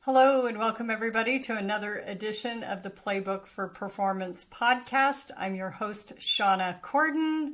Hello and welcome everybody to another edition of the Playbook for Performance podcast. I'm your host, Shauna Corden,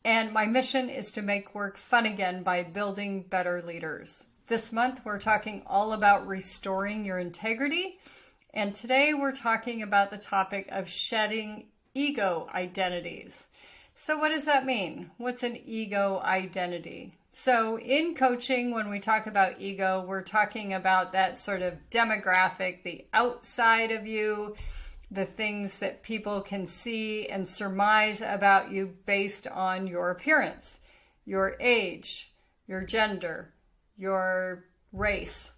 and my mission is to make work fun again by building better leaders. This month we're talking all about restoring your integrity, and today we're talking about the topic of shedding ego identities. So what does that mean? What's an ego identity? So in coaching, when we talk about ego, we're talking about that sort of demographic, the outside of you, the things that people can see and surmise about you based on your appearance, your age, your gender, your race,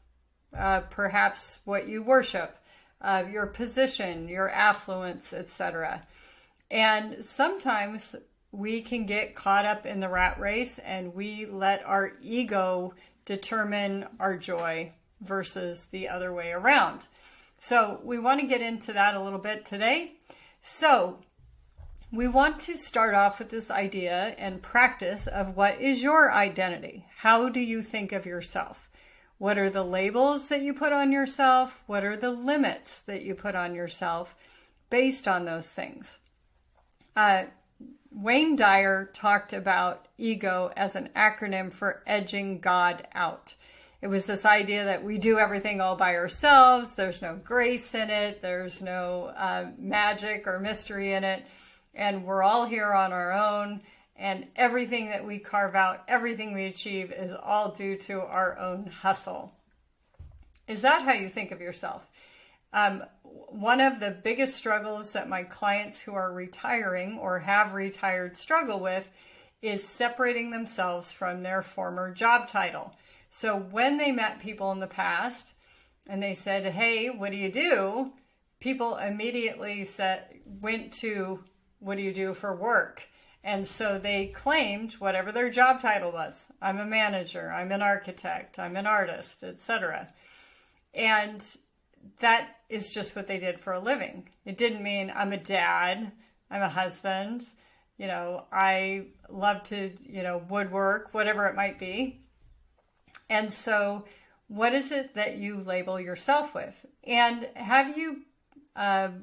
perhaps what you worship, your position, your affluence, etc. And sometimes we can get caught up in the rat race and we let our ego determine our joy versus the other way around. So we want to get into that a little bit today. So we want to start off with this idea and practice of what is your identity? How do you think of yourself? What are the labels that you put on yourself? What are the limits that you put on yourself based on those things? Wayne Dyer talked about ego as an acronym for edging God out. It was this idea that we do everything all by ourselves. There's no grace in it. There's no magic or mystery in it. And we're all here on our own. And everything that we carve out, everything we achieve is all due to our own hustle. Is that how you think of yourself? One of the biggest struggles that my clients who are retiring or have retired struggle with is separating themselves from their former job title. So when they met people in the past and they said, "Hey, what do you do?" people immediately went to, "What do you do for work?" And so they claimed whatever their job title was. I'm a manager, I'm an architect, I'm an artist, etc. And that is just what they did for a living. It didn't mean I'm a dad, I'm a husband, I love to, woodwork, whatever it might be. And so what is it that you label yourself with? And have you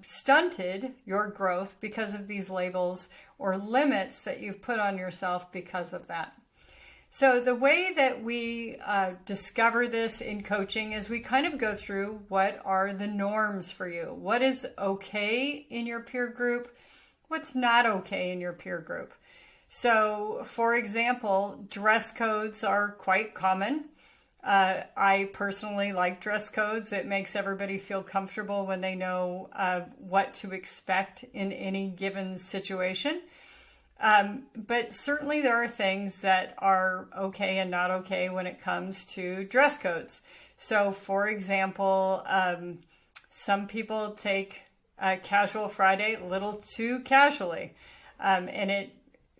stunted your growth because of these labels or limits that you've put on yourself because of that? So the way that we discover this in coaching is we kind of go through what are the norms for you. What is okay in your peer group? What's not okay in your peer group? So, for example, dress codes are quite common. I personally like dress codes. It makes everybody feel comfortable when they know what to expect in any given situation. But certainly there are things that are okay and not okay when it comes to dress codes. So, for example, some people take Casual Friday a little too casually, and it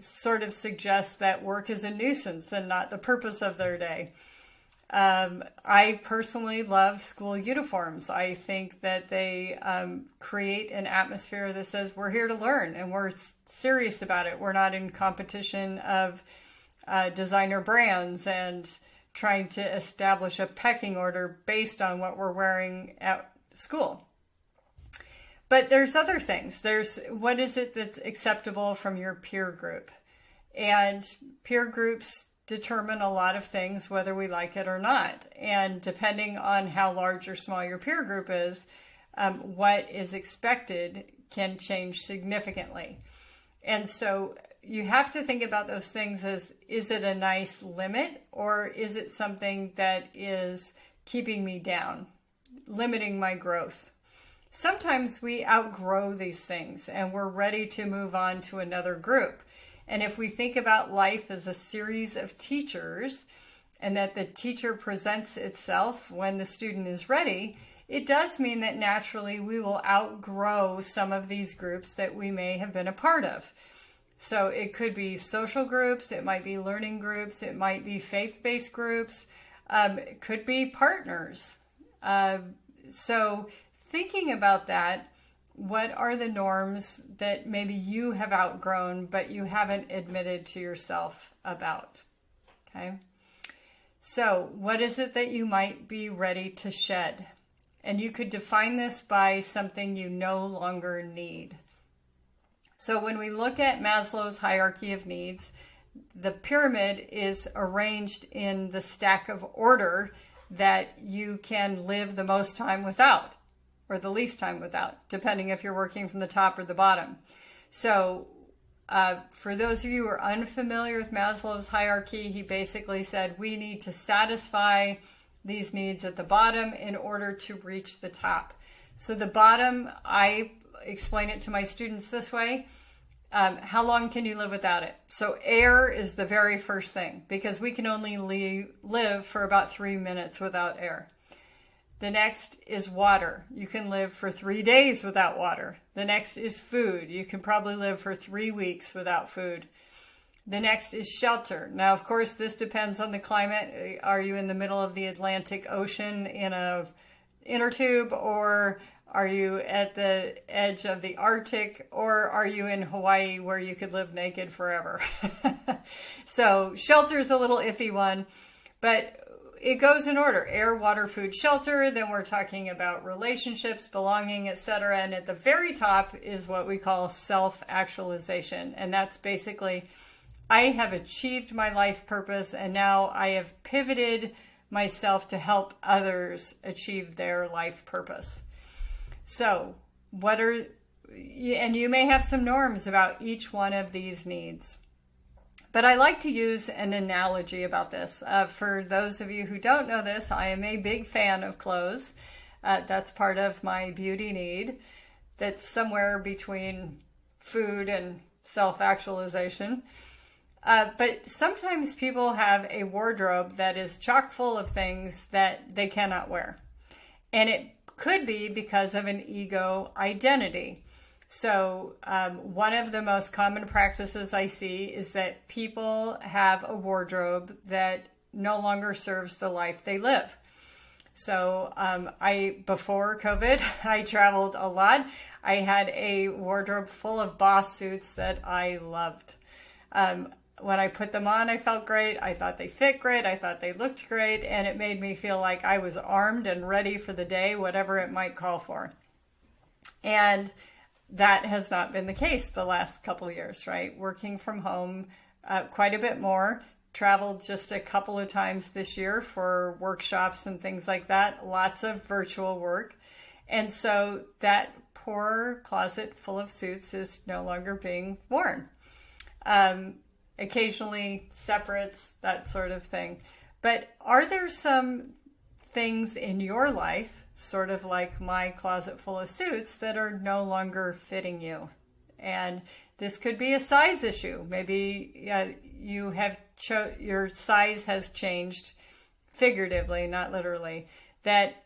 sort of suggests that work is a nuisance and not the purpose of their day. I personally love school uniforms. I think that they create an atmosphere that says we're here to learn and we're serious about it. We're not in competition of designer brands and trying to establish a pecking order based on what we're wearing at school. But there's other things. There's what is it that's acceptable from your peer group? And peer groups determine a lot of things, whether we like it or not. And depending on how large or small your peer group is, what is expected can change significantly. And so you have to think about those things as, is it a nice limit or is it something that is keeping me down, limiting my growth? Sometimes we outgrow these things and we're ready to move on to another group. And if we think about life as a series of teachers and that the teacher presents itself when the student is ready, it does mean that naturally we will outgrow some of these groups that we may have been a part of. So it could be social groups, it might be learning groups, it might be faith-based groups, it could be partners. So thinking about that, what are the norms that maybe you have outgrown, but you haven't admitted to yourself about? Okay. So what is it that you might be ready to shed? And you could define this by something you no longer need. So when we look at Maslow's hierarchy of needs, the pyramid is arranged in the stack of order that you can live the most time without, or the least time without, depending if you're working from the top or the bottom. So for those of you who are unfamiliar with Maslow's hierarchy, he basically said we need to satisfy these needs at the bottom in order to reach the top. So the bottom, I explain it to my students this way. How long can you live without it? So air is the very first thing, because we can only live for about 3 minutes without air. The next is water. You can live for 3 days without water. The next is food. You can probably live for 3 weeks without food. The next is shelter. Now, of course, this depends on the climate. Are you in the middle of the Atlantic Ocean in a inner tube, or are you at the edge of the Arctic, or are you in Hawaii where you could live naked forever? So shelter is a little iffy one, but it goes in order: air, water, food, shelter. Then we're talking about relationships, belonging, etc. And at the very top is what we call self-actualization. And that's basically, I have achieved my life purpose, and now I have pivoted myself to help others achieve their life purpose. So and you may have some norms about each one of these needs. But I like to use an analogy about this. For those of you who don't know this, I am a big fan of clothes. That's part of my beauty need. That's somewhere between food and self-actualization. But sometimes people have a wardrobe that is chock full of things that they cannot wear. And it could be because of an ego identity. So one of the most common practices I see is that people have a wardrobe that no longer serves the life they live. So before COVID, I traveled a lot. I had a wardrobe full of boss suits that I loved. When I put them on, I felt great. I thought they fit great. I thought they looked great. And it made me feel like I was armed and ready for the day, whatever it might call for. And that has not been the case the last couple of years, right? Working from home quite a bit more. Traveled just a couple of times this year for workshops and things like that. Lots of virtual work. And so that poor closet full of suits is no longer being worn. Occasionally separates, that sort of thing. But are there some things in your life, sort of like my closet full of suits, that are no longer fitting you? And this could be a size issue. Maybe you have your size has changed figuratively, not literally. That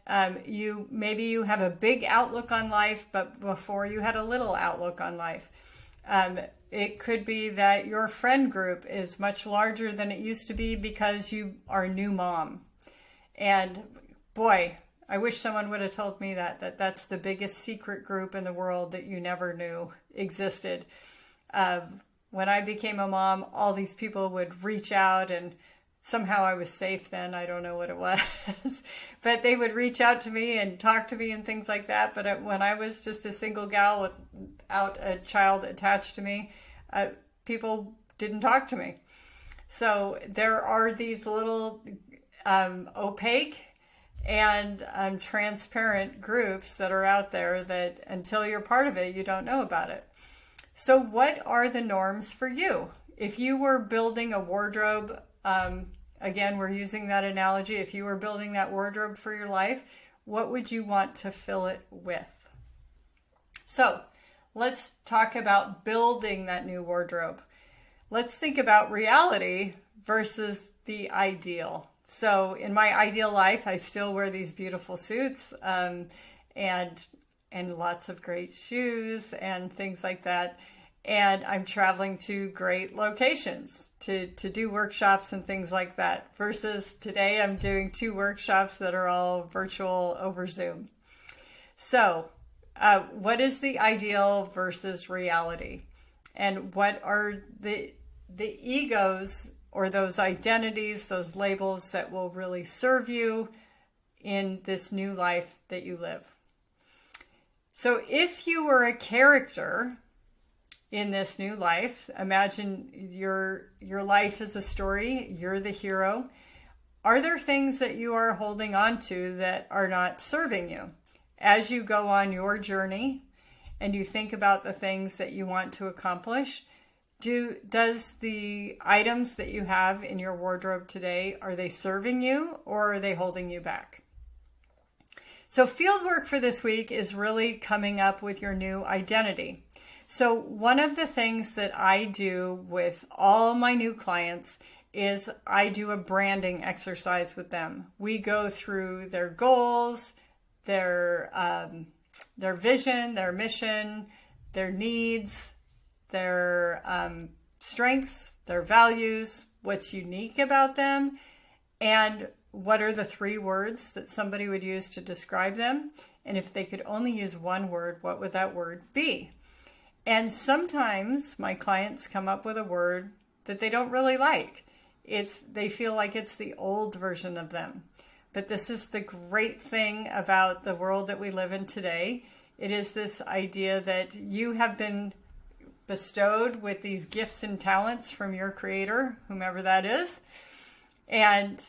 maybe you have a big outlook on life, but before you had a little outlook on life. It could be that your friend group is much larger than it used to be because you are a new mom. And boy, I wish someone would have told me that's the biggest secret group in the world that you never knew existed. When I became a mom, all these people would reach out, and somehow I was safe then. I don't know what it was. But they would reach out to me and talk to me and things like that. But when I was just a single gal without a child attached to me, people didn't talk to me. So there are these little opaque and transparent groups that are out there that until you're part of it, you don't know about it. So what are the norms for you? If you were building a wardrobe, again, we're using that analogy. If you were building that wardrobe for your life, what would you want to fill it with? So let's talk about building that new wardrobe. Let's think about reality versus the ideal. So in my ideal life, I still wear these beautiful suits and lots of great shoes and things like that. And I'm traveling to great locations to do workshops and things like that. Versus today, I'm doing 2 workshops that are all virtual over Zoom. So what is the ideal versus reality? And what are the egos or those identities, those labels that will really serve you in this new life that you live. So if you were a character in this new life, imagine your life is a story, you're the hero. Are there things that you are holding on to that are not serving you? As you go on your journey and you think about the things that you want to accomplish, does the items that you have in your wardrobe today, are they serving you or are they holding you back? So field work for this week is really coming up with your new identity. So one of the things that I do with all my new clients is I do a branding exercise with them. We go through their goals, their vision, their mission, their needs, their strengths, their values, what's unique about them, and what are the 3 words that somebody would use to describe them. And if they could only use one word, what would that word be? And sometimes my clients come up with a word that they don't really like. They feel like it's the old version of them. But this is the great thing about the world that we live in today. It is this idea that you have been bestowed with these gifts and talents from your creator, whomever that is. And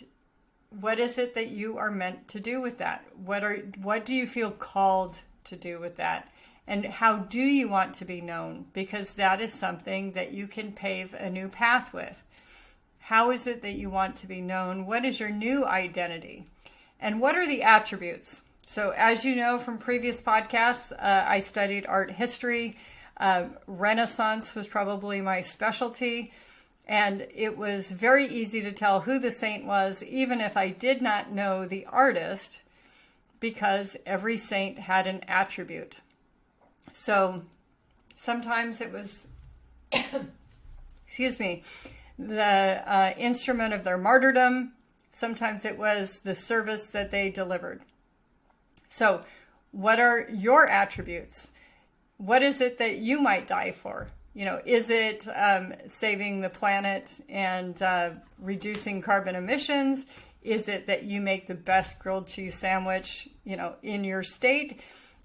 what is it that you are meant to do with that? What do you feel called to do with that? And how do you want to be known? Because that is something that you can pave a new path with. How is it that you want to be known? What is your new identity? And what are the attributes? So as you know from previous podcasts, I studied art history. Renaissance was probably my specialty. And it was very easy to tell who the saint was, even if I did not know the artist, because every saint had an attribute. So sometimes it was, excuse me, the instrument of their martyrdom. Sometimes it was the service that they delivered. So what are your attributes? What is it that you might die for? Is it saving the planet and reducing carbon emissions? Is it that you make the best grilled cheese sandwich, in your state?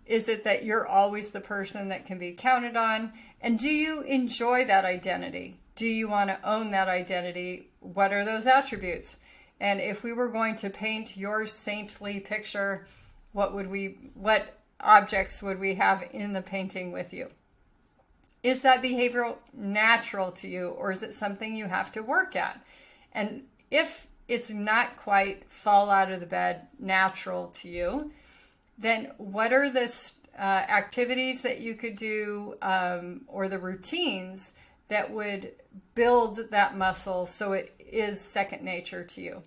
Is it that you're always the person that can be counted on? And do you enjoy that identity? Do you want to own that identity? What are those attributes? And if we were going to paint your saintly picture, what objects would we have in the painting with you? Is that behavioral natural to you, or is it something you have to work at? And if it's not quite fall out of the bed natural to you, then what are the activities that you could do or the routines that would build that muscle so it is second nature to you?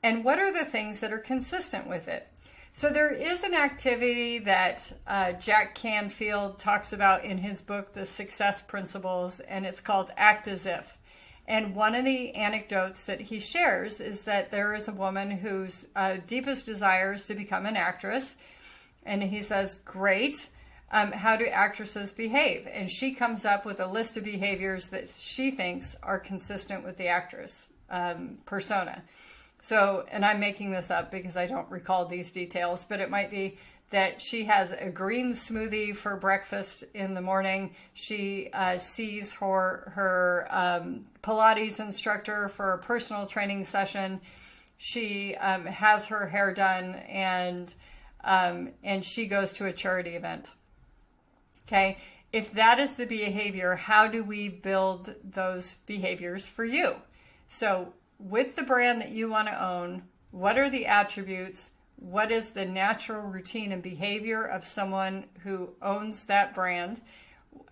And what are the things that are consistent with it? So there is an activity that Jack Canfield talks about in his book, The Success Principles, and it's called Act As If. And one of the anecdotes that he shares is that there is a woman whose deepest desire is to become an actress. And he says, great, how do actresses behave? And she comes up with a list of behaviors that she thinks are consistent with the actress persona. So, and I'm making this up because I don't recall these details, but it might be that she has a green smoothie for breakfast in the morning. She sees her Pilates instructor for a personal training session. She has her hair done, and she goes to a charity event. Okay, if that is the behavior, how do we build those behaviors for you? So with the brand that you want to own, what are the attributes? What is the natural routine and behavior of someone who owns that brand?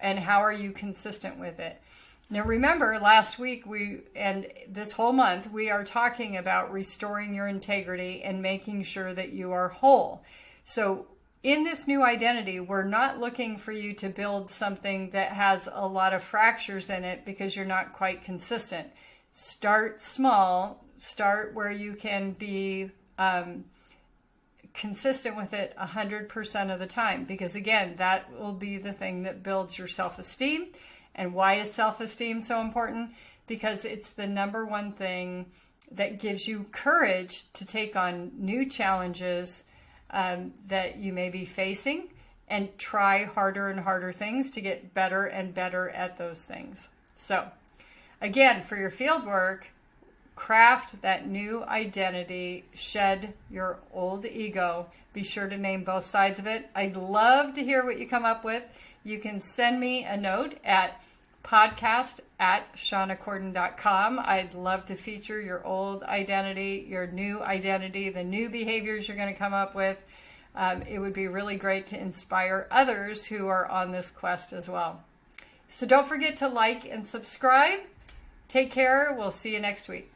And how are you consistent with it? Now remember, last week and this whole month, we are talking about restoring your integrity and making sure that you are whole. So in this new identity, we're not looking for you to build something that has a lot of fractures in it because you're not quite consistent. Start small, start where you can be consistent with it 100% of the time, because again, that will be the thing that builds your self-esteem. And why is self-esteem so important? Because it's the number one thing that gives you courage to take on new challenges that you may be facing, and try harder and harder things to get better and better at those things. So again, for your field work, craft that new identity, shed your old ego. Be sure to name both sides of it. I'd love to hear what you come up with. You can send me a note at podcast@shawnacorden.com. I'd love to feature your old identity, your new identity, the new behaviors you're going to come up with. It would be really great to inspire others who are on this quest as well. So don't forget to like and subscribe. Take care. We'll see you next week.